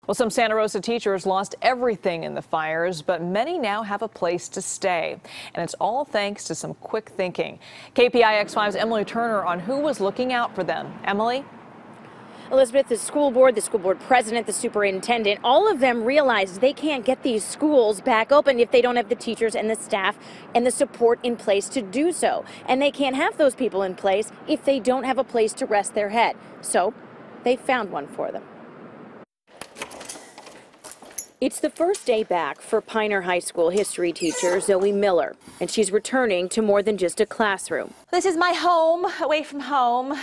Well, some Santa Rosa teachers lost everything in the fires, but many now have a place to stay. And it's all thanks to some quick thinking. KPIX 5's Emily Turner on who was looking out for them. Emily? Elizabeth, the school board president, the superintendent, all of them realized they can't get these schools back open if they don't have the teachers and the staff and the support in place to do so. And they can't have those people in place if they don't have a place to rest their head. So they found one for them. It's the first day back for Pioneer High School history teacher Zoe Miller, and she's returning to more than just a classroom. This is my home, away from home.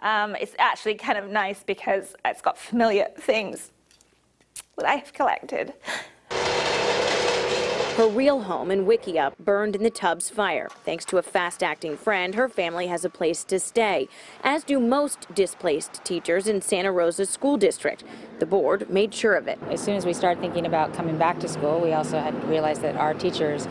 It's actually kind of nice because it's got familiar things that I've collected. Her real home in Wickiup burned in the Tubbs fire. Thanks to a fast-acting friend, her family has a place to stay, as do most displaced teachers in Santa Rosa School District. The board made sure of it. As soon as we started thinking about coming back to school, we also had realized that our teachers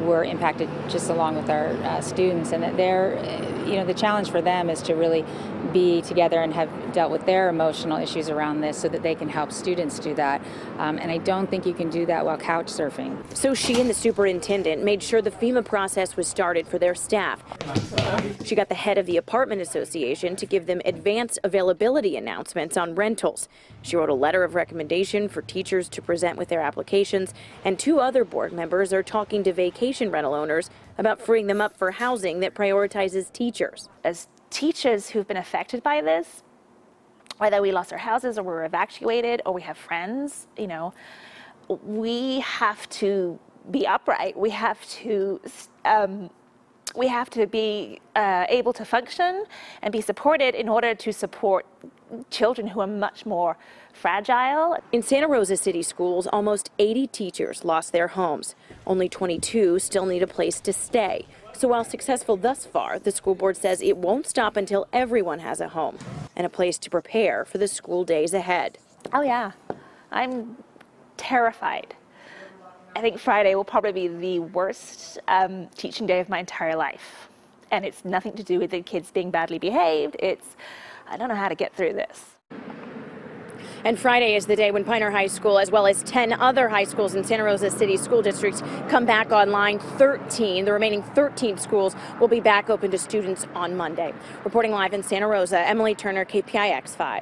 were impacted just along with our students, and that the challenge for them is to really be together and have dealt with their emotional issues around this so that they can help students do that. And I don't think you can do that while couch surfing. So she and the superintendent made sure the FEMA process was started for their staff. She got the head of the apartment association to give them advance availability announcements on rentals. She wrote a letter of recommendation for teachers to present with their applications, and 2 other board members are talking to vacation rental owners about freeing them up for housing that prioritizes teachers. As teachers who've been affected by this, whether we lost our houses or we're evacuated or we have friends, we have to be upright. We have to be able to function and be supported in order to support children who are much more fragile. In Santa Rosa City Schools, almost 80 teachers lost their homes. Only 22 still need a place to stay. So while successful thus far, the school board says it won't stop until everyone has a home and a place to prepare for the school days ahead. Oh yeah, I'm terrified. I think Friday will probably be the worst teaching day of my entire life. And it's nothing to do with the kids being badly behaved. I don't know how to get through this. And Friday is the day when Pioneer High School, as well as 10 other high schools in Santa Rosa City School Districts, come back online. The remaining 13 schools will be back open to students on Monday. Reporting live in Santa Rosa, Emily Turner, KPIX 5.